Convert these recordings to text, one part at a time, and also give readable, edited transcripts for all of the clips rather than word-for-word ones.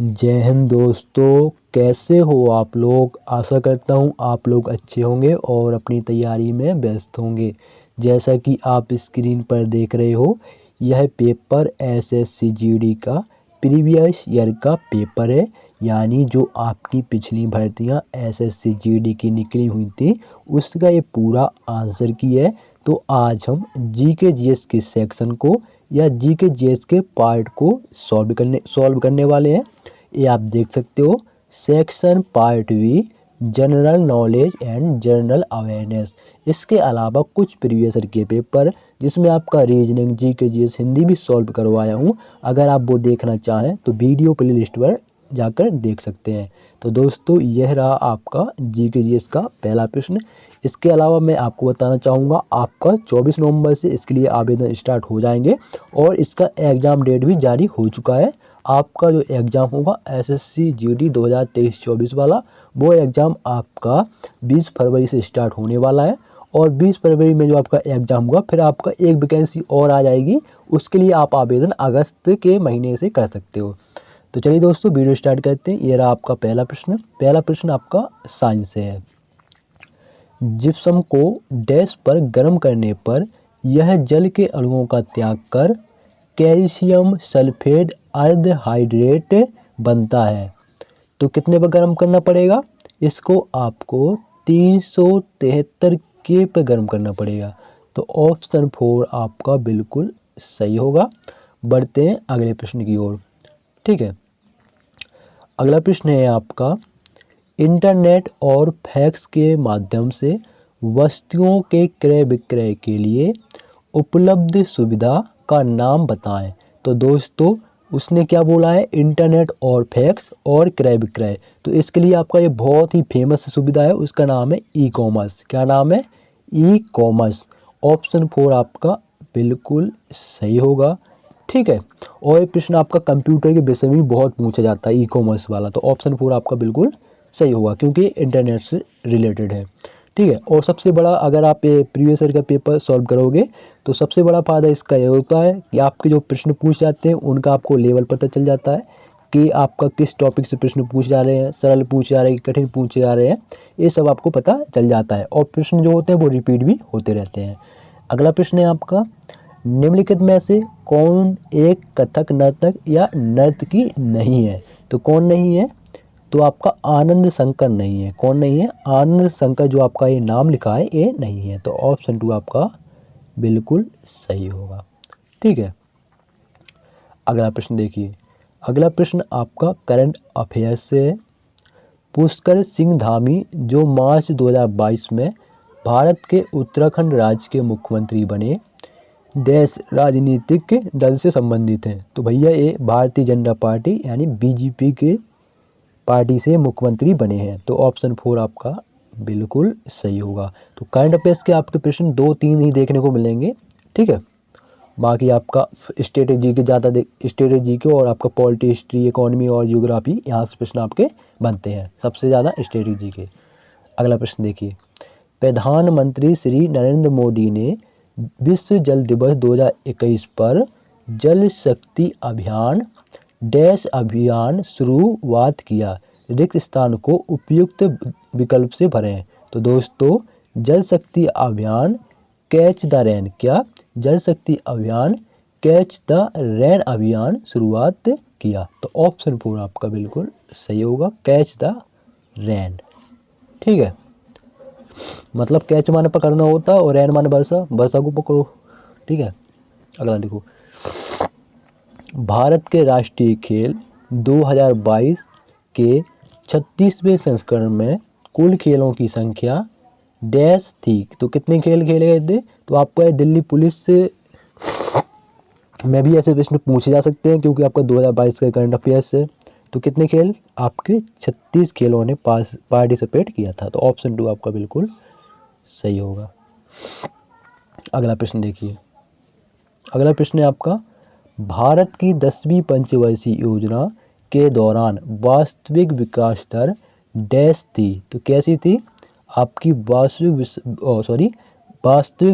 जय हिंद दोस्तों, कैसे हो आप लोग। आशा करता हूँ आप लोग अच्छे होंगे और अपनी तैयारी में व्यस्त होंगे। जैसा कि आप स्क्रीन पर देख रहे हो, यह पेपर एसएससी जीडी का प्रीवियस ईयर का पेपर है। यानी जो आपकी पिछली भर्तियाँ एसएससी जीडी की निकली हुई थी उसका ये पूरा आंसर की है। तो आज हम जीके जीएस के सेक्शन को या जीके जीएस के पार्ट को सॉल्व करने वाले हैं। ये आप देख सकते हो, section part V general knowledge and general awareness. इसके अलावा कुछ प्रीवियस ईयर के पेपर जिसमें आपका रीजनिंग, जीके जीएस, हिंदी भी सॉल्व करवाया हूँ। अगर आप वो देखना चाहें तो वीडियो प्लेलिस्ट पर जाकर देख सकते हैं। तो दोस्तों, यह रहा आपका जीके जीएस का पहला प्रश्न। इसके अलावा मैं आपको बताना चाहूँगा, आपका 24 नवंबर से इसके लिए आवेदन स्टार्ट हो जाएंगे और इसका एग्ज़ाम डेट भी जारी हो चुका है। आपका जो एग्ज़ाम होगा एसएससी जीडी 2023-24 वाला, वो एग्ज़ाम आपका 20 फरवरी से स्टार्ट होने वाला है। और 20 फरवरी में जो आपका एग्ज़ाम होगा, फिर आपका एक वैकेंसी और आ जाएगी। उसके लिए आप आवेदन अगस्त के महीने से कर सकते हो। तो चलिए दोस्तों, वीडियो स्टार्ट करते हैं। ये रहा आपका पहला प्रश्न। पहला प्रश्न आपका साइंस से है। जिप्सम को डैश पर गर्म करने पर यह जल के अणुओं का त्याग कर कैल्शियम सल्फेट अर्धहाइड्रेट बनता है। तो कितने पर गर्म करना पड़ेगा इसको? आपको 373 के पर गर्म करना पड़ेगा। तो ऑप्शन 4 आपका बिल्कुल सही होगा। बढ़ते हैं अगले प्रश्न की ओर। ठीक है, अगला प्रश्न है आपका, इंटरनेट और फैक्स के माध्यम से वस्तुओं के क्रय विक्रय के लिए उपलब्ध सुविधा का नाम बताएं। तो दोस्तों, उसने क्या बोला है? इंटरनेट और फैक्स और क्रय विक्रय। तो इसके लिए आपका ये बहुत ही फेमस सुविधा है, उसका नाम है ई कॉमर्स। क्या नाम है? E commerce. ऑप्शन 4 आपका बिल्कुल सही होगा। ठीक है, और ये प्रश्न आपका कंप्यूटर के विषय में भी बहुत पूछा जाता है, ई कॉमर्स वाला। तो ऑप्शन 4 आपका बिल्कुल सही होगा क्योंकि इंटरनेट से रिलेटेड है। ठीक है, और सबसे बड़ा, अगर आप ये प्रीवियस ईयर का पेपर सॉल्व करोगे तो सबसे बड़ा फ़ायदा इसका ये होता है कि आपके जो प्रश्न पूछ जाते हैं उनका आपको लेवल पता चल जाता है कि आपका किस टॉपिक से प्रश्न पूछ जा रहे हैं, सरल पूछ जा रहे हैं, कठिन पूछ जा रहे हैं। ये सब आपको पता चल जाता है और प्रश्न जो होते हैं वो रिपीट भी होते रहते हैं। अगला प्रश्न है आपका, निम्नलिखित में से कौन एक कथक नर्तक या नर्तकी नहीं है? तो कौन नहीं है? तो आपका आनंद शंकर नहीं है। कौन नहीं है? आनंद शंकर, जो आपका ये नाम लिखा है ये नहीं है। तो ऑप्शन 2 आपका बिल्कुल सही होगा। ठीक है, अगला प्रश्न देखिए। अगला प्रश्न आपका करंट अफेयर्स से है। पुष्कर सिंह धामी जो मार्च 2022 में भारत के उत्तराखंड राज्य के मुख्यमंत्री बने, देश राजनीतिक दल से संबंधित हैं। तो भैया ये भारतीय जनता पार्टी यानी बीजेपी के पार्टी से मुख्यमंत्री बने हैं। तो ऑप्शन 4 आपका बिल्कुल सही होगा। तो करंट अफेयर्स के आपके प्रश्न 2-3 ही देखने को मिलेंगे। ठीक है, बाकी आपका स्ट्रेटेजी के ज़्यादा स्ट्रेटेजी के और आपका पॉलिटी, हिस्ट्री, इकोनॉमी और जियोग्राफी, यहाँ से प्रश्न आपके बनते हैं सबसे ज़्यादा स्ट्रेटेजी के। अगला प्रश्न देखिए, प्रधानमंत्री श्री नरेंद्र मोदी ने विश्व जल दिवस 2021 पर जल शक्ति अभियान डैश अभियान शुरुआत किया, रिक्त स्थान को उपयुक्त विकल्प से भरें। तो दोस्तों, जल शक्ति अभियान कैच द रेन, क्या जल शक्ति अभियान कैच द रेन अभियान शुरुआत किया? तो ऑप्शन 4 आपका बिल्कुल सही होगा, कैच द रेन। ठीक है, मतलब कैच माने पकड़ना होता है और रेन माने वर्षा, वर्षा को पकड़ो। ठीक है, अगला देखो, भारत के राष्ट्रीय खेल 2022 के 36वें संस्करण में कुल खेलों की संख्या डैश थी। तो कितने खेल खेले गए थे? तो आपको दिल्ली पुलिस से में भी ऐसे प्रश्न पूछे जा सकते हैं क्योंकि आपका 2022 का करंट अफेयर्स है। तो कितने खेल? आपके 36 खेलों ने पार्टिसिपेट किया था। तो ऑप्शन 2 आपका बिल्कुल सही होगा। अगला प्रश्न देखिए। अगला प्रश्न है आपका, भारत की 10वीं पंचवर्षीय योजना के दौरान वास्तविक विकास दर डैश थी। तो कैसी थी? आपकी वास्तविक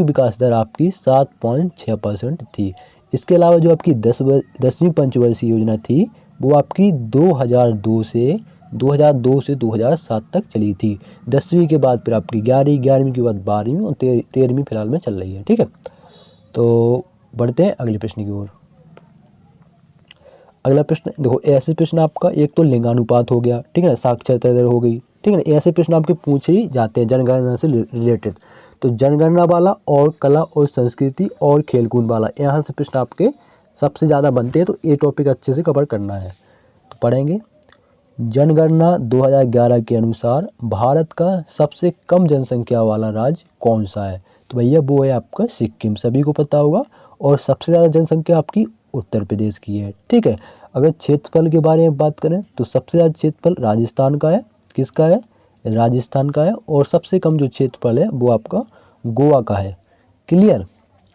विकास दर आपकी 7.6% थी। इसके अलावा जो आपकी 10वीं पंचवर्षीय योजना थी वो आपकी 2002 से 2007 तक चली थी। 10वीं के बाद फिर आपकी 11वीं, 11वीं के बाद 12वीं और 13वीं फिलहाल में चल रही है। ठीक है, तो बढ़ते हैं अगले प्रश्न की ओर। अगला प्रश्न देखो, ऐसे प्रश्न आपका एक तो लिंगानुपात हो गया, ठीक है, साक्षरता दर हो गई, ठीक है ना, ऐसे प्रश्न आपके पूछे ही जाते हैं जनगणना से रिलेटेड। तो जनगणना वाला और कला और संस्कृति और खेलकूद वाला, यहाँ से प्रश्न आपके सबसे ज़्यादा बनते हैं, तो ये टॉपिक अच्छे से कवर करना है। तो पढ़ेंगे, जनगणना 2011 के अनुसार भारत का सबसे कम जनसंख्या वाला राज्य कौन सा है? तो भैया वो है आपका सिक्किम, सभी को पता होगा। और सबसे ज़्यादा जनसंख्या आपकी उत्तर प्रदेश की है। ठीक है, अगर क्षेत्रफल के बारे में बात करें तो सबसे ज़्यादा क्षेत्रफल राजस्थान का है। किसका है? राजस्थान का है। और सबसे कम जो क्षेत्रफल है वो आपका गोवा का है। क्लियर।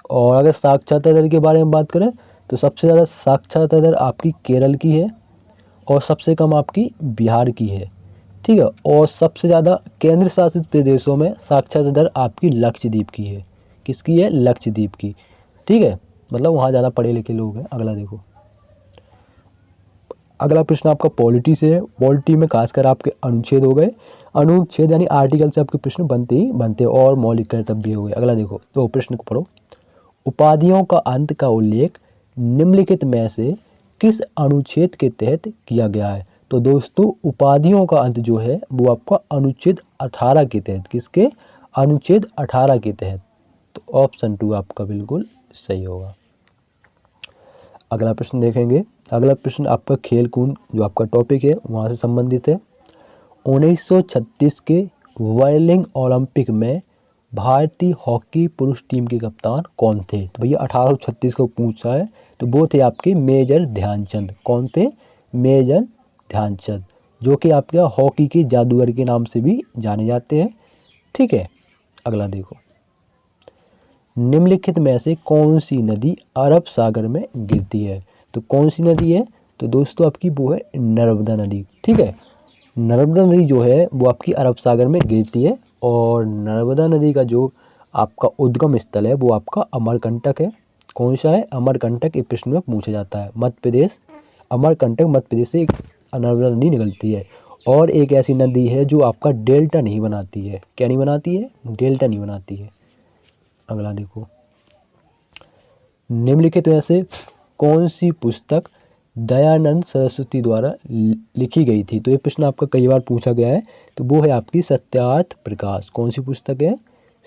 और अगर साक्षरता दर के बारे में बात करें तो सबसे ज़्यादा साक्षरता दर आपकी केरल की है और सबसे कम आपकी बिहार की है। ठीक है, और सबसे ज़्यादा केंद्र शासित प्रदेशों में साक्षरता दर आपकी लक्षद्वीप की है। किसकी है? लक्षद्वीप की। ठीक है, मतलब वहाँ ज़्यादा पढ़े लिखे लोग हैं। अगला देखो, अगला प्रश्न आपका पॉलिटी से है। पॉलिटी में खासकर आपके अनुच्छेद हो गए, अनुच्छेद यानी आर्टिकल से आपके प्रश्न बनते ही बनते और मौलिक कर्तव्य हो गए। अगला देखो, तो प्रश्न को पढ़ो। उपाधियों का अंत का उल्लेख निम्नलिखित में से किस अनुच्छेद के तहत किया गया है? तो दोस्तों उपाधियों का अंत जो है वो आपका अनुच्छेद 18 के तहत, किसके? अनुच्छेद 18 के तहत। तो ऑप्शन 2 आपका बिल्कुल सही होगा। अगला प्रश्न देखेंगे। अगला प्रश्न आपका खेल कूद जो आपका टॉपिक है वहाँ से संबंधित है। 1936 के वर्लिंग ओलंपिक में भारतीय हॉकी पुरुष टीम के कप्तान कौन थे? तो भैया 1836 को पूछा है, तो वो थे आपके मेजर ध्यानचंद। कौन थे? मेजर ध्यानचंद, जो कि आपके हॉकी के जादूगर के नाम से भी जाने जाते हैं। ठीक है, अगला देखो, निम्नलिखित में से कौन सी नदी अरब सागर में गिरती है? तो कौन सी नदी है? तो दोस्तों आपकी वो है नर्मदा नदी। ठीक है, नर्मदा नदी जो है वो आपकी अरब सागर में गिरती है। और नर्मदा नदी का जो आपका उद्गम स्थल है वो आपका अमरकंटक है। कौन सा है? अमरकंटक। एक प्रश्न में पूछा जाता है। मध्य प्रदेश, अमरकंटक मध्य प्रदेश से एक नर्मदा नदी निकलती है। और एक ऐसी नदी है जो आपका डेल्टा नहीं बनाती है। क्या नहीं बनाती है? डेल्टा नहीं बनाती है। अगला देखो, निम्नलिखित में से कौन सी पुस्तक दयानंद सरस्वती द्वारा लिखी गई थी? तो ये प्रश्न आपका कई बार पूछा गया है, तो वो है आपकी सत्यार्थ प्रकाश। कौन सी पुस्तक है?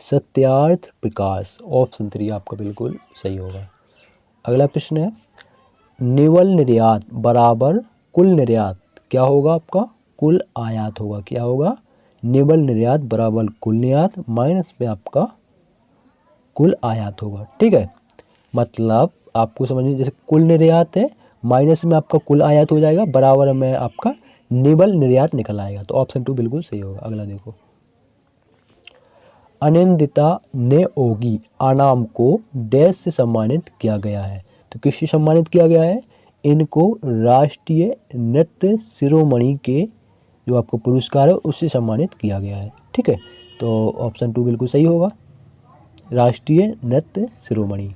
सत्यार्थ प्रकाश। ऑप्शन 3 आपका बिल्कुल सही होगा। अगला प्रश्न है, निवल निर्यात बराबर कुल निर्यात क्या होगा? आपका कुल आयात होगा। क्या होगा? निवल निर्यात बराबर कुल निर्यात माइनस में आपका कुल आयात होगा। ठीक है, मतलब आपको समझिए जैसे कुल निर्यात है माइनस में आपका कुल आयात हो जाएगा, बराबर में आपका निवल निर्यात निकल आएगा। तो ऑप्शन 2 बिल्कुल सही होगा। अगला देखो, अनिंदिता नेओगी आनाम को डैश से सम्मानित किया गया है? तो किससे सम्मानित किया गया है? इनको राष्ट्रीय नृत्य शिरोमणि के जो आपको पुरस्कार है उससे सम्मानित किया गया है। ठीक है, तो ऑप्शन 2 बिल्कुल सही होगा, राष्ट्रीय नृत्य शिरोमणि।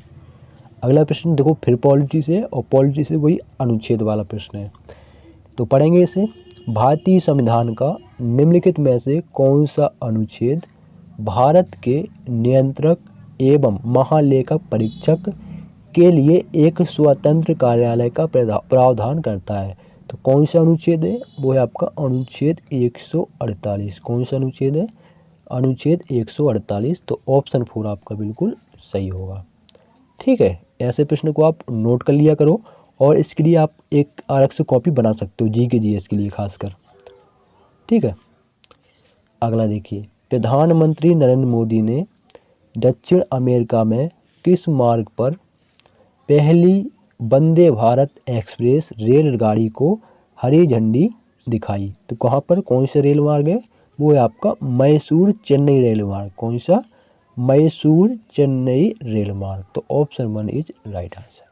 अगला प्रश्न देखो फिर पॉलिटी से, और पॉलिटी से वही अनुच्छेद वाला प्रश्न है, तो पढ़ेंगे इसे। भारतीय संविधान का निम्नलिखित में से कौन सा अनुच्छेद भारत के नियंत्रक एवं महालेखक परीक्षक के लिए एक स्वतंत्र कार्यालय का प्रावधान करता है? तो कौन सा अनुच्छेद है? वो है आपका अनुच्छेद 148। कौन सा अनुच्छेद है? अनुच्छेद 148। तो ऑप्शन 4 आपका बिल्कुल सही होगा। ठीक है, ऐसे प्रश्न को आप नोट कर लिया करो, और इसके लिए आप एक अलग से कॉपी बना सकते हो, जीके जीएस के लिए खासकर। ठीक है, अगला देखिए, प्रधानमंत्री नरेंद्र मोदी ने दक्षिण अमेरिका में किस मार्ग पर पहली वंदे भारत एक्सप्रेस रेलगाड़ी को हरी झंडी दिखाई? तो कहाँ पर, कौन सा रेल मार्ग है? वो है आपका मैसूर चेन्नई रेल मार्ग। कौन सा? मैसूर चेन्नई रेल मार्ग। तो ऑप्शन 1 इज राइट आंसर।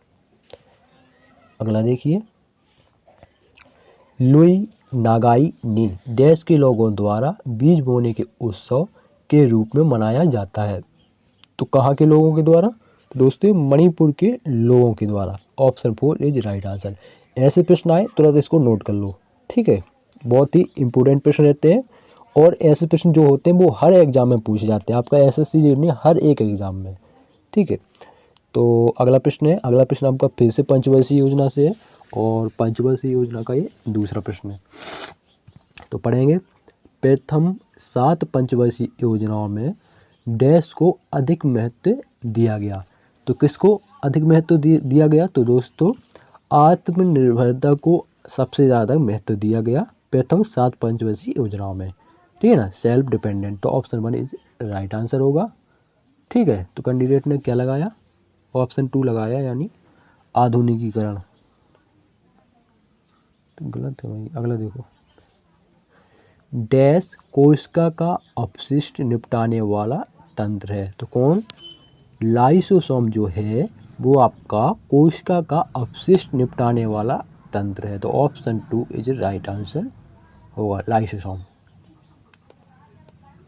अगला देखिए, लुई नागाई नी डैश के लोगों द्वारा बीज बोने के उत्सव के रूप में मनाया जाता है? तो कहाँ के लोगों के द्वारा? दोस्तों मणिपुर के लोगों के द्वारा। Option 4 is right answer. ऐसे प्रश्न आए तुरंत इसको नोट कर लो, ठीक है। बहुत ही इम्पोर्टेंट प्रश्न रहते हैं और ऐसे प्रश्न जो होते हैं वो हर एग्जाम में पूछे जाते हैं, आपका एसएससी जीडी हर एक एग्जाम में, ठीक है। तो अगला प्रश्न है, अगला प्रश्न आपका फिर से पंचवर्षीय योजना से है और पंचवर्षीय योजना का ये दूसरा प्रश्न है। तो पढ़ेंगे, प्रथम 7 पंचवर्षीय योजनाओं में डैश को अधिक महत्व दिया गया। तो किसको अधिक महत्व दिया गया? तो दोस्तों आत्मनिर्भरता को सबसे ज़्यादा महत्व दिया गया प्रथम 7 पंचवर्षीय योजनाओं में, ठीक है ना, सेल्फ डिपेंडेंट। तो ऑप्शन 1 इज राइट आंसर होगा, ठीक है। तो कैंडिडेट ने क्या लगाया? ऑप्शन 2 लगाया, यानी आधुनिकीकरण। तो गलत है भाई, अगला देखो, डैश कोशिका का अपशिष्ट निपटाने वाला तंत्र है। तो कौन? लाइसोसोम जो है वो आपका कोशिका का अपशिष्ट निपटाने वाला तंत्र है। तो ऑप्शन 2 इज राइट आंसर होगा, लाइसोसोम।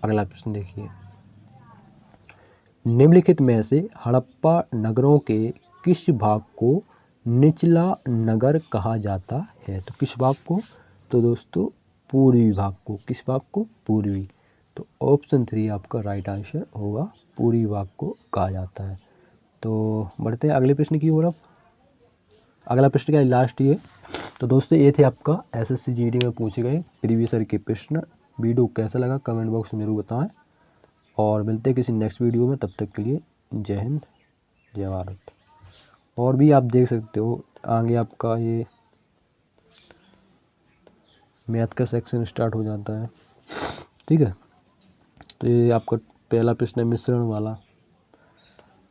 अगला प्रश्न देखिए, निम्नलिखित में से हड़प्पा नगरों के किस भाग को निचला नगर कहा जाता है? तो किस भाग को? तो दोस्तों पूर्वी भाग को। किस भाग को? पूर्वी। तो ऑप्शन 3 आपका राइट आंसर होगा, पूर्वी भाग को कहा जाता है। तो बढ़ते हैं अगले प्रश्न की ओर। अब अगला प्रश्न क्या है? लास्ट ये। तो दोस्तों ये थे आपका एसएससी जीडी में पूछे गए प्रीवियस ईयर के प्रश्न। वीडियो कैसा लगा कमेंट बॉक्स में जरूर बताएं और मिलते हैं किसी नेक्स्ट वीडियो में। तब तक के लिए जय हिंद, जय भारत। और भी आप देख सकते हो आगे आपका ये मैथ का सेक्शन स्टार्ट हो जाता है, ठीक है। तो ये आपका पहला प्रश्न है मिश्रण वाला।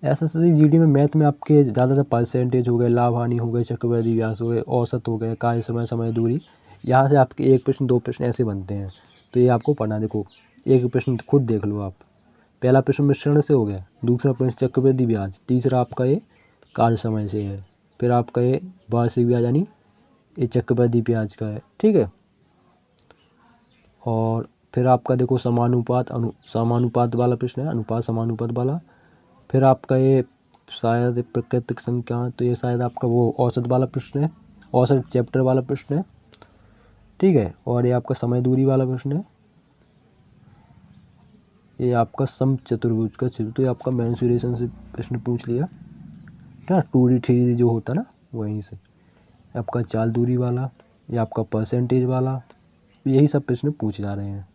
एसएससी जीडी में मैथ में आपके ज़्यादातर परसेंटेज हो गए, लाभ हानि हो गए, चक्रवृद्धि व्यास हो गए, औसत हो गए, कार्य समय, समय दूरी, यहाँ से आपके 1 प्रश्न 2 प्रश्न ऐसे बनते हैं। तो ये आपको पढ़ना, देखो एक प्रश्न खुद देख लो आप। पहला प्रश्न मिश्रण से हो गया, दूसरा प्रश्न चक्रवृद्धि ब्याज, तीसरा आपका ये कार्य समय से है, फिर आपका ये वार्षिक ब्याज यानी ये चक्रवृद्धि ब्याज का है, ठीक है। और फिर आपका देखो समानुपात समानुपात वाला प्रश्न है, अनुपात समानुपात वाला। फिर आपका ये शायद प्राकृतिक संख्या, तो ये शायद आपका वो औसत वाला प्रश्न है, औसत चैप्टर वाला प्रश्न है, ठीक है। और ये आपका समय दूरी वाला प्रश्न है, ये आपका समचतुर्भुज का क्षेत्र, तो ये आपका मेंसुरेशन से प्रश्न पूछ लिया ना, 2D 3D जो होता ना वहीं से। आपका चाल दूरी वाला, ये आपका परसेंटेज वाला, यही सब प्रश्न पूछ जा रहे हैं।